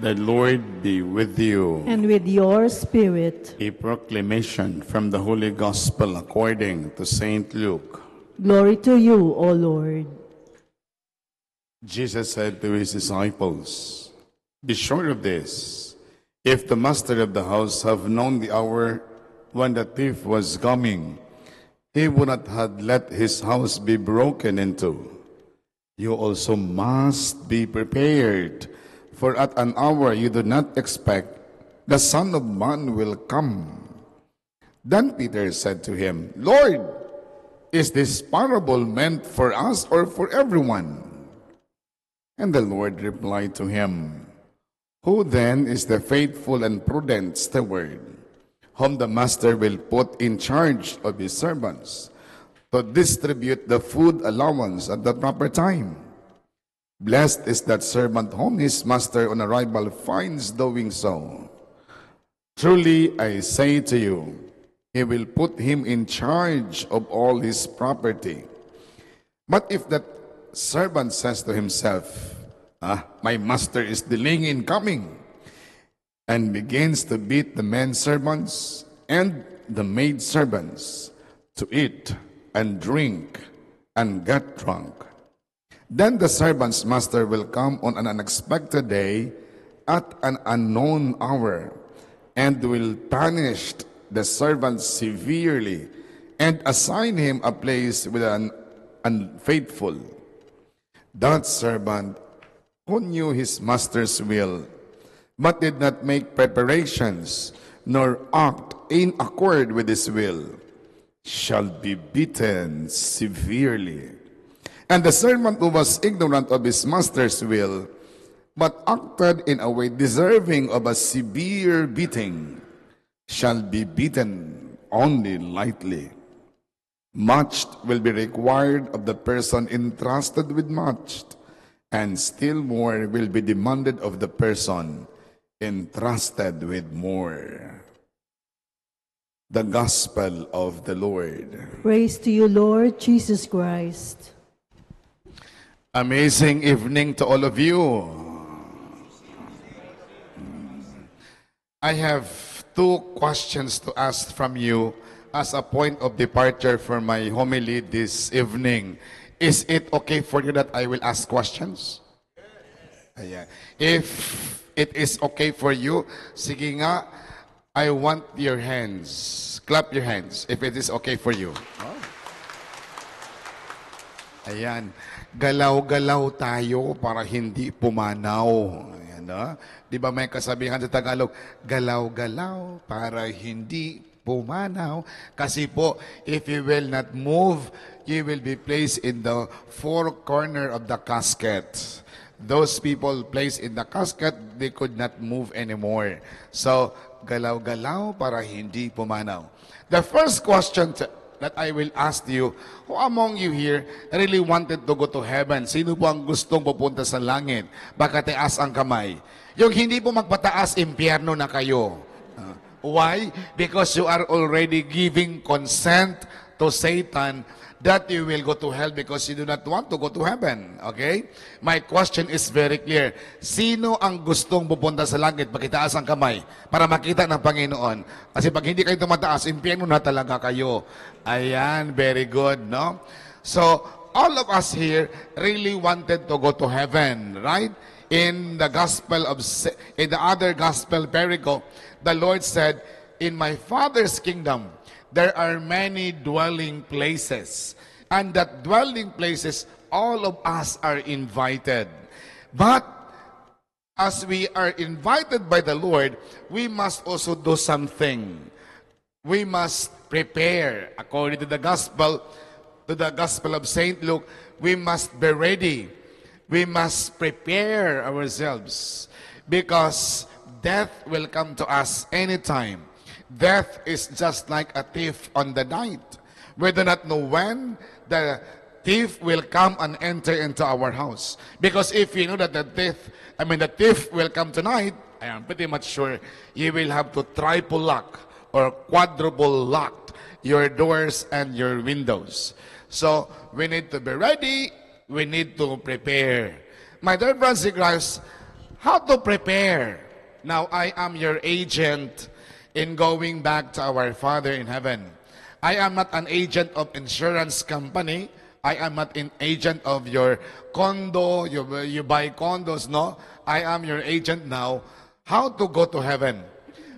The Lord be with you. And with your spirit. A proclamation from the Holy Gospel according to Saint Luke. Glory to you, O Lord. Jesus said to his disciples, "Be sure of this, if the master of the house have known the hour when the thief was coming, he would not have let his house be broken into. You also must be prepared, for at an hour you do not expect, the Son of Man will come." Then Peter said to him, "Lord, is this parable meant for us or for everyone?" And the Lord replied to him, "Who then is the faithful and prudent steward, whom the master will put in charge of his servants, to distribute the food allowance at the proper time? Blessed is that servant whom his master on arrival finds doing so. Truly I say to you, he will put him in charge of all his property. But if that servant says to himself, 'My master is delaying in coming,' and begins to beat the men servants and the maid servants, to eat and drink and get drunk, then the servant's master will come on an unexpected day at an unknown hour, and will punish the servant severely and assign him a place with an unfaithful. That servant who knew his master's will, but did not make preparations nor act in accord with his will, shall be beaten severely. And the servant who was ignorant of his master's will, but acted in a way deserving of a severe beating, shall be beaten only lightly. Much will be required of the person entrusted with much, and still more will be demanded of the person entrusted with more." The Gospel of the Lord. Praise to you, Lord Jesus Christ. Amazing evening to all of you. I have two questions to ask from you as a point of departure for my homily this evening. Is it okay for you that I will ask questions? Ayan. If it is okay for you, sige nga, I want your hands. Clap your hands if it is okay for you. Ayan. Galaw-galaw tayo para hindi pumanaw. Ayan, no? Di ba may kasabihan sa Tagalog, galaw-galaw para hindi pumanaw. Kasi po, if you will not move, you will be placed in the four corner of the casket. Those people placed in the casket, they could not move anymore. So, galaw-galaw para hindi pumanaw. The first question that I will ask you, who among you here really wanted to go to heaven? Sino po ang gustong pupunta sa langit? Baka taas ang kamay. Yung hindi po magpataas, impyerno na kayo. Why? Because you are already giving consent to Satan that you will go to hell because you do not want to go to heaven. Okay? My question is very clear. Sino ang gustong pupunta sa langit? Pakitaas ang kamay para makita ng Panginoon. Kasi pag hindi kayo tumataas, impyerno na talaga kayo. Ayan, very good, no? So, all of us here really wanted to go to heaven, right? In the other gospel pericope, the Lord said, "In my Father's kingdom, there are many dwelling places. And that dwelling places, all of us are invited. But as we are invited by the Lord, we must also do something. We must prepare. According to the Gospel of Saint Luke, we must be ready. We must prepare ourselves because death will come to us anytime. Death is just like a thief on the night. We do not know when the thief will come and enter into our house. Because if you know that the thief will come tonight, I am pretty much sure you will have to triple lock or quadruple lock your doors and your windows. So we need to be ready. We need to prepare. My dear brothers and sisters, how to prepare. Now, I am your agent in going back to our Father in heaven. I am not an agent of insurance company. I am not an agent of your condo. You buy condos, no? I am your agent now. How to go to heaven?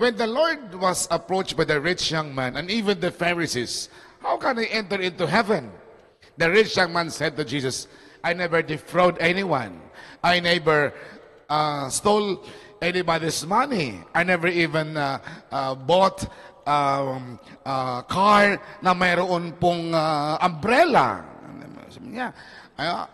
When the Lord was approached by the rich young man and even the Pharisees, how can I enter into heaven? The rich young man said to Jesus, I never defraud anyone. I never stole anybody's money. I never even bought car na mayroon pong umbrella. Sabi niya,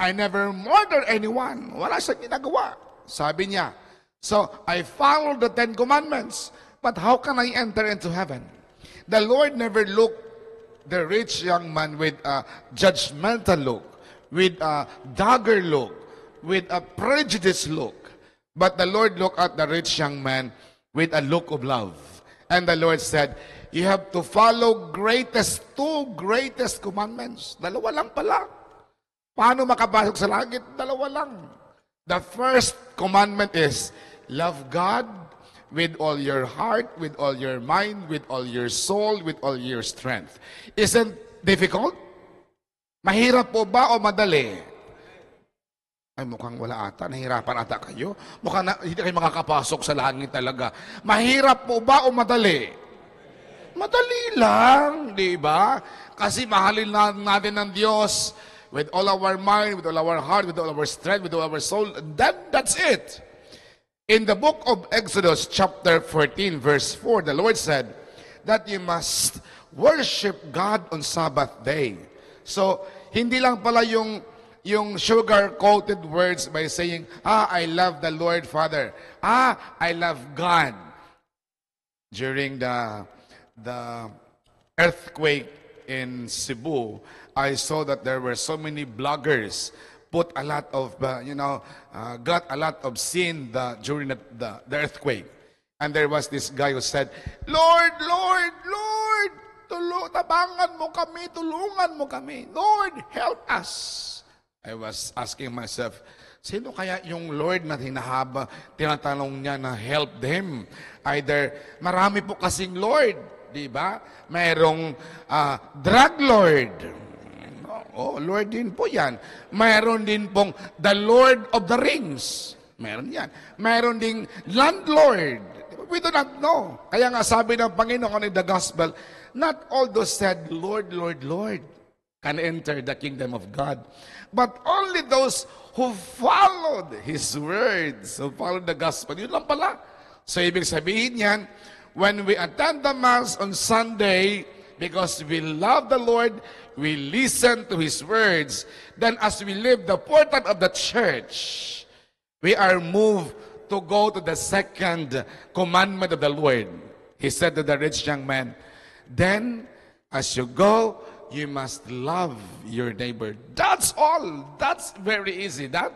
I never murdered anyone. Wala siyang ginagawa. Sabi niya. So, I followed the 10 Commandments. But how can I enter into heaven? The Lord never looked the rich young man with a judgmental look, with a dagger look, with a prejudiced look. But the Lord looked at the rich young man with a look of love. And the Lord said, you have to follow two greatest commandments. Dalawa lang pala. Paano makapasok sa langit? Dalawa lang. The first commandment is, love God with all your heart, with all your mind, with all your soul, with all your strength. Isn't difficult? Mahirap po ba o madali? Ay, mukhang wala ata. Nahirapan ata kayo. Mukhang hindi kayo makakapasok sa langit talaga. Mahirap po ba o madali? Madali lang, di ba? Kasi mahalin natin ng Diyos with all our mind, with all our heart, with all our strength, with all our soul. That's it. In the book of Exodus chapter 14 verse 4, the Lord said that you must worship God on Sabbath day. So, hindi lang pala yung sugar-coated words by saying, I love the Lord Father. I love God. During the earthquake in Cebu, I saw that there were so many bloggers put a lot of, got a lot of sin during the earthquake. And there was this guy who said, Lord, Lord, Lord, tabangan mo kami, tulungan mo kami. Lord, help us. I was asking myself, sino kaya yung Lord na tinatanong niya na help them? Either, marami po kasing Lord, di ba? Mayroong drug Lord. Oh, Lord din po yan. Mayroon din pong the Lord of the Rings. Meron yan. Mayroon ding landlord. We do not know. Kaya nga sabi ng Panginoon in the gospel, not all those said, Lord, Lord, Lord, can enter the kingdom of God. But only those who followed His words, who followed the gospel. Yun lang pala. So, ibig sabihin yan, when we attend the Mass on Sunday, because we love the Lord, we listen to His words, then as we live the portal of the church, we are moved to go to the second commandment of the Lord. He said to the rich young man, then as you go, you must love your neighbor. That's all. That's very easy. That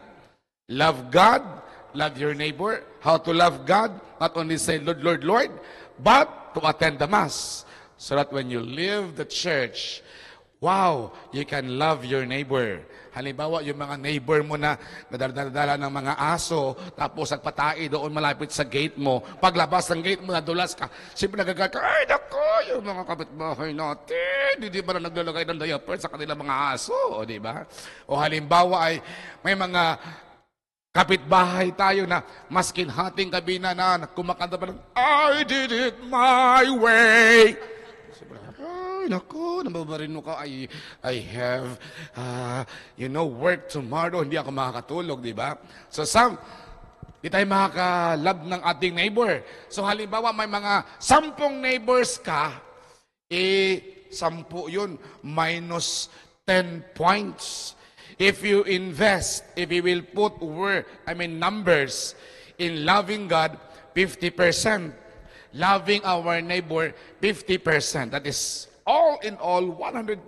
love God, love your neighbor. How to love God? Not only say, Lord, Lord, Lord, but to attend the Mass. So that when you leave the church, wow, you can love your neighbor. Halimbawa, yung mga neighbor mo na nadala ng mga aso, tapos nagpatay doon malapit sa gate mo. Paglabas ng gate mo, nadulas ka. Siyempre nagagalit ka, ay nako, yung mga kapitbahay natin, hindi ba na naglalagay ng diaper sa kanilang mga aso, di ba? O halimbawa ay may mga kapitbahay tayo na maskin hating kabina na kumakanta pa ng, I did it my way. Naku, nababarin mo ka, I have, work tomorrow, hindi ako makakatulog, di ba? So di tayo makakalab ng ating neighbor. So halimbawa, may mga 10 neighbors ka, 10 yun, minus 10 points. If you invest, if you will put numbers in loving God, 50%. Loving our neighbor, 50%. That is all in all, 100%.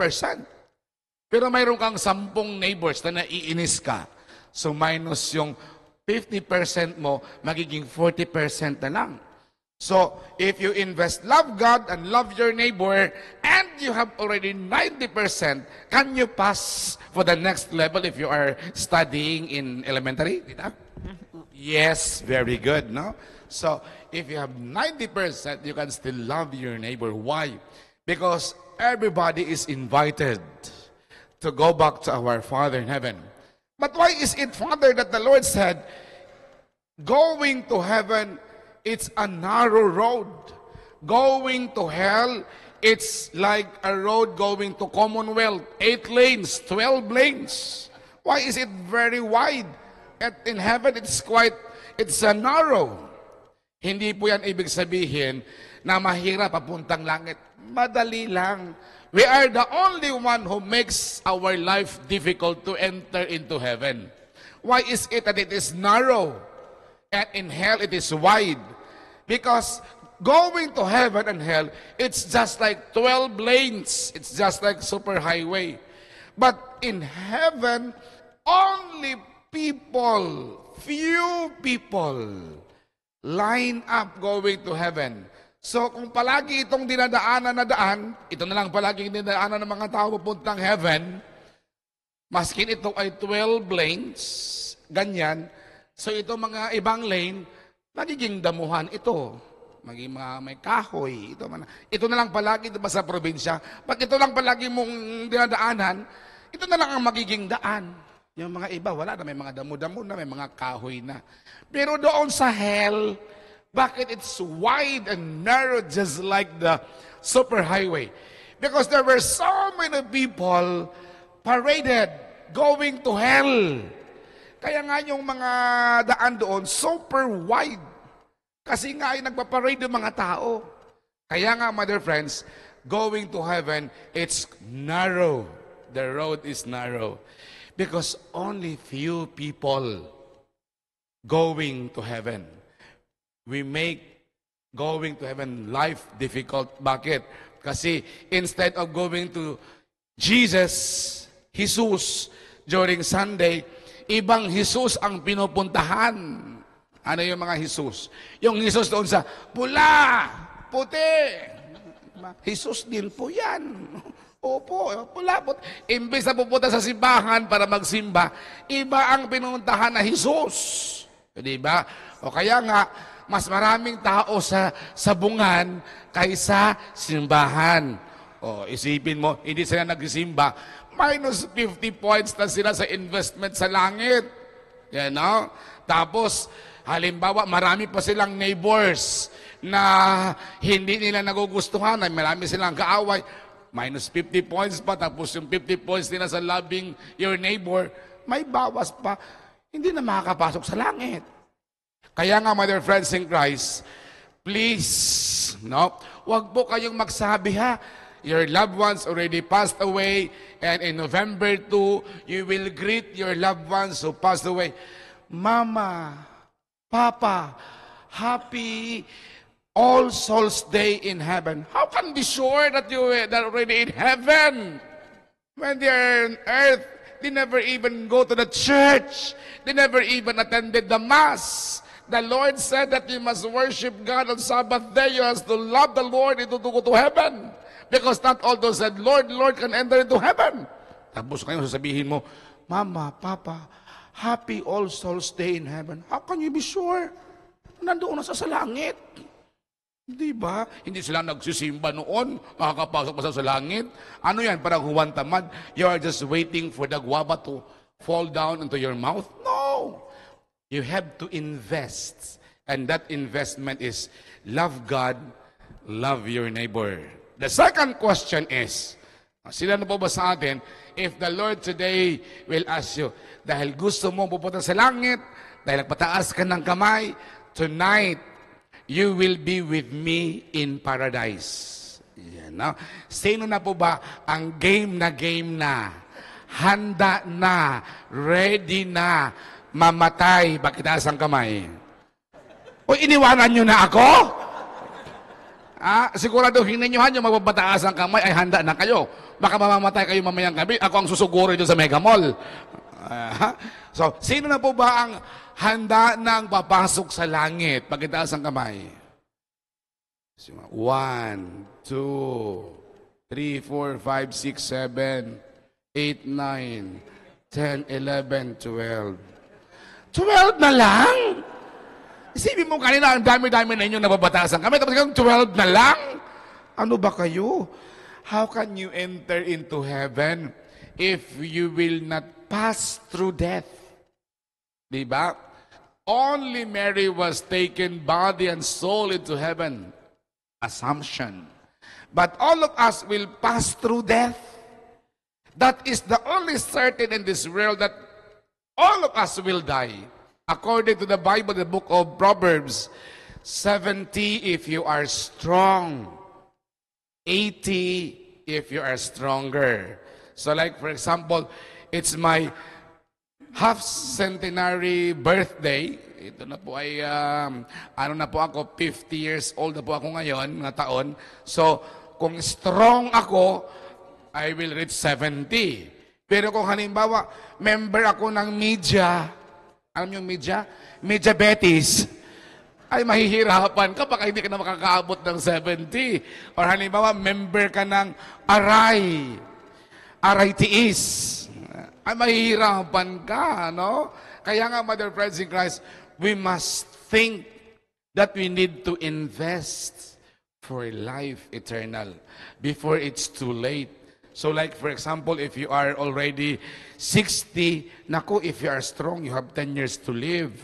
Pero mayroon kang 10 neighbors na naiinis ka. So minus yung 50% mo, magiging 40% na lang. So, if you invest love God and love your neighbor, and you have already 90%, can you pass for the next level if you are studying in elementary? Yes, very good, no? So, if you have 90%, you can still love your neighbor. Why? Because everybody is invited to go back to our Father in heaven. But why is it, Father, that the Lord said, going to heaven, it's a narrow road. Going to hell, it's like a road going to Commonwealth. 8 lanes, 12 lanes. Why is it very wide? At in heaven, it's a narrow. Hindi po yan ibig sabihin na mahirap papuntang langit. Madali lang. We are the only one who makes our life difficult to enter into heaven. Why is it that it is narrow? And in hell, it is wide. Because going to heaven and hell, it's just like 12 lanes. It's just like superhighway. But in heaven, only few people line up going to heaven. So kung palagi itong dinadaanan na daan, ito na lang palagi dinadaanan ng mga tao pupuntang heaven, maskin ito ay 12 lanes, ganyan, so ito mga ibang lane, magiging damuhan ito. Maging mga may kahoy. Ito na lang palagi diba, sa probinsya. Pag ito lang palagi mong dinadaanan, ito na lang ang magiging daan. Yung mga iba, wala na. May mga damo-damo na, may mga kahoy na. Pero doon sa hell, bakit it's wide and narrow just like the superhighway? Because there were so many people paraded going to hell. Kaya nga yung mga daan doon, super wide. Kasi nga ay nagpaparade yung mga tao. Kaya nga, my dear friends, going to heaven, it's narrow. The road is narrow. Because only few people going to heaven. We make going to heaven life difficult. Bakit? Kasi instead of going to Jesus, during Sunday, ibang Jesus ang pinupuntahan. Ano yung mga Jesus? Yung Jesus doon sa pula, puti. Jesus din po yan. Opo, pula, puti. Imbes na pupunta sa simbahan para magsimba, iba ang pinuntahan na Jesus. Di ba? O kaya nga, mas maraming tao sa sabungan kaysa simbahan. O isipin mo, hindi sila nagsimba, minus 50 points na sila sa investment sa langit. Yan, no? Tapos, halimbawa, marami pa silang neighbors na hindi nila nagugustuhan, ay marami silang kaaway, minus 50 points pa, tapos yung 50 points nila sa loving your neighbor, may bawas pa, hindi na makakapasok sa langit. Kaya nga, my dear friends in Christ, please, no, wag po kayong magsabi ha, your loved ones already passed away, and in November 2, you will greet your loved ones who passed away. Mama, Papa, happy All Souls Day in heaven. How can be sure that they're already in heaven? When they're on earth, they never even go to the church. They never even attended the Mass. The Lord said that you must worship God on Sabbath day. You have to love the Lord and to go to heaven. Because not all those said, Lord, Lord, can enter into heaven. Tapos ngayon sasabihin mo, Mama, Papa, happy All Souls Day in heaven. How can you be sure? Nandoon na sa langit. Di ba? Hindi sila nagsisimba noon, makakapasok pa sa langit. Ano yan? Parang huwan tamad. You are just waiting for the guava to fall down into your mouth? No! You have to invest. And that investment is love God, love your neighbor. The second question is, sila na po ba sa atin, if the Lord today will ask you, dahil gusto mo pupunta sa langit, dahil nagpataas ka ng kamay, tonight, you will be with me in paradise. Yan, no? Sino na po ba ang game na, handa na, ready na, mamatay, bakit ang kamay? O iniwanan nyo na ako? Siguraduhin ninyo yung magbabataas ang kamay ay handa na kayo. Baka mamamatay kayo mamayang gabi, ako ang susuguro doon sa Mega Mall. So, sino na po ba ang handa nang papasok sa langit? Pagkitaas ang kamay. 1, 2, 3, 4, 5, 6, 7, 8, 9, 10, 11, 12. 12 na lang? Isipin mo kanina, ang dami-dami na inyong nababatasan kami, tapos kayong 12 na lang? Ano ba kayo? How can you enter into heaven if you will not pass through death? Diba? Only Mary was taken body and soul into heaven. Assumption. But all of us will pass through death. That is the only certain in this world that all of us will die. According to the Bible, the book of Proverbs, 70 if you are strong, 80 if you are stronger. So like for example, it's my half centenary birthday. Ito na po ay, ano na po ako, 50 years old na po ako ngayon, na taon. So, kung strong ako, I will reach 70. Pero kung halimbawa, member ako ng media, alam niyo media? Media Betis, ay mahihirapan ka baka hindi ka na makakaabot ng 70. Or halimbawa, member ka ng RITS, ay mahihirapan ka, no? Kaya nga, Mother Friends in Christ, we must think that we need to invest for life eternal before it's too late. So like for example, if you are already 60, naku, if you are strong, you have 10 years to live.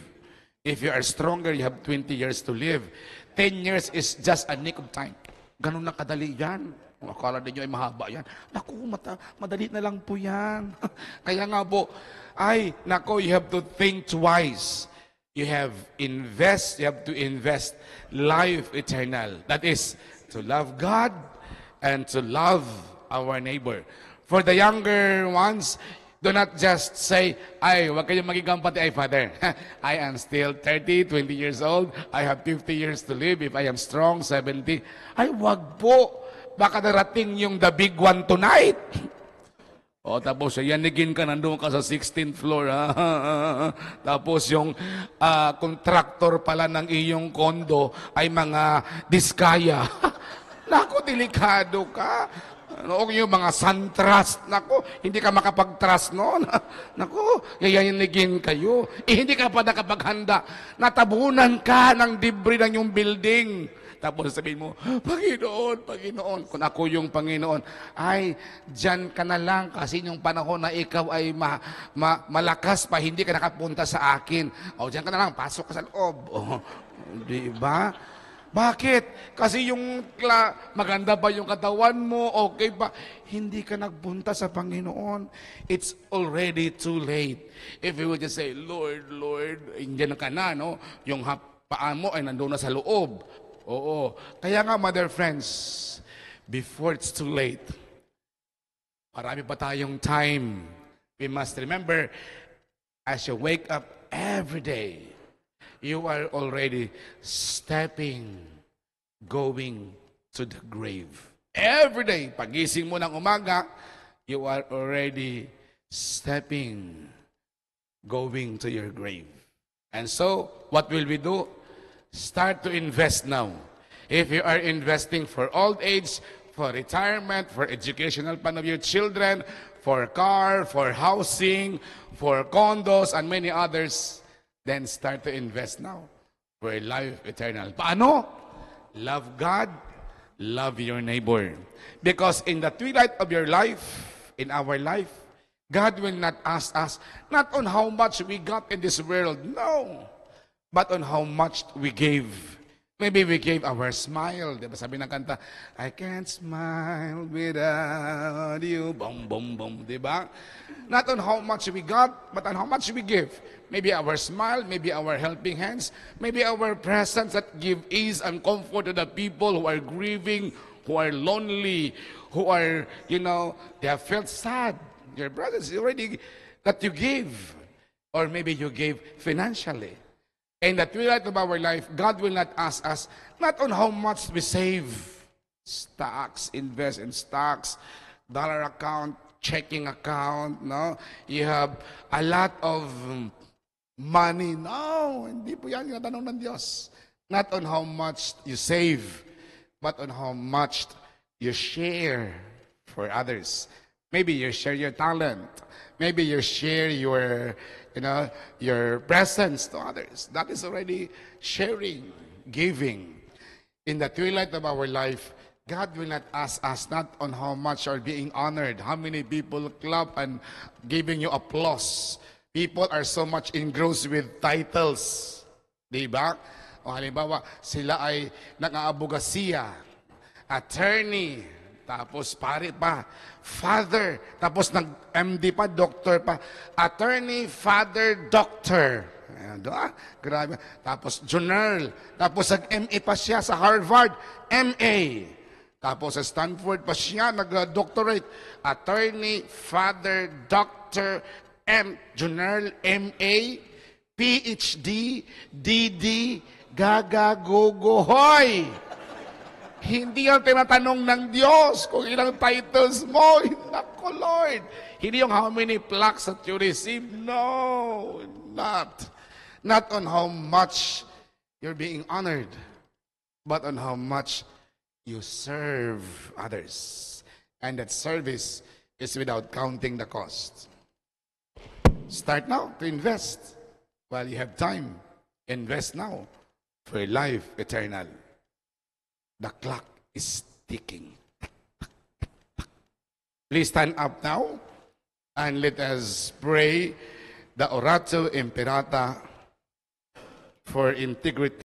If you are stronger, you have 20 years to live. 10 years is just a nick of time. Ganun na kadali yan. Akala ninyo ay mahaba yan. Naku, madali na lang po yan. Kaya nga po, you have to think twice. You have to invest life eternal. That is, to love God and to love our neighbor. For the younger ones, do not just say, wag kayong magigampati, Father, I am still 30, 20 years old, I have 50 years to live, if I am strong, 70. Wag po, baka darating yung the big one tonight. O, tapos yanigin ka, nandun ka sa 16th floor, Tapos yung contractor pala ng iyong kondo ay mga diskaya. Naku, delikado ka. Ano yung mga sun-trust, naku, hindi ka makapag-trust noon. Naku, yayanigin kayo. Hindi ka pa nakapaghanda. Natabunan ka ng debris ng yung building. Tapos sabihin mo, Panginoon, kung ako yung Panginoon, dyan ka na lang kasi yung panahon na ikaw ay malakas pa, hindi ka nakapunta sa akin. O, dyan ka na lang, pasok ka sa loob. O, diba? Bakit? Kasi maganda pa yung katawan mo, okay pa. Hindi ka nagpunta sa Panginoon. It's already too late. If you would just say, Lord, indiyan ka na, no? Yung paan mo ay nandoon na sa loob. Oo. Kaya nga, Mother Friends, before it's too late, marami pa tayong time. We must remember, as you wake up every day, you are already going to the grave. Every day, pagising mo ng umaga, you are already going to your grave. And so, what will we do? Start to invest now. If you are investing for old age, for retirement, for educational plan of your children, for car, for housing, for condos, and many others, then start to invest now for life eternal. Paano? Love God, love your neighbor. Because in the twilight of your life, in our life, God will not ask us, not on how much we got in this world, no, but on how much we gave. Maybe we gave our smile. Diba sabi ng kanta, I can't smile without you. Boom, boom, boom. Diba? Not on how much we got, but on how much we give. Maybe our smile, maybe our helping hands, maybe our presence that give ease and comfort to the people who are grieving, who are lonely, who are, they have felt sad. Your brothers already that you gave. Or maybe you gave financially. In the twilight of our life, God will not ask us, not on how much we save. Stocks, invest in stocks, dollar account, checking account, no? You have a lot of money. No, hindi po yan yung tanong ng Diyos. Not on how much you save, but on how much you share for others. Maybe you share your talent. Maybe you share your your presence to others. That is already sharing, giving. In the twilight of our life, God will not ask us not on how much are being honored, how many people clap and giving you applause. People are so much engrossed with titles. Diba? O halimbawa, sila ay nang-aabogasiya, attorney, tapos pare pa, father, tapos nag-MD pa, doctor pa, attorney, father, doctor. Ayan, diba? Grabe. Tapos journal, tapos nag-MA pa siya sa Harvard, MA. Tapos sa Stanford pa siya, nag-doctorate, attorney, father, doctor, journal, MA, PhD, DD, gaga, gogo, hoy! Hindi yung tinatanong ng Diyos kung ilang titles mo. Nako, Lord. Hindi yung how many plaques that you receive. No, not. Not on how much you're being honored, but on how much you serve others. And that service is without counting the cost. Start now to invest while you have time. Invest now for life eternal. The clock is ticking. Please stand up now and let us pray the Oratio Imperata for integrity.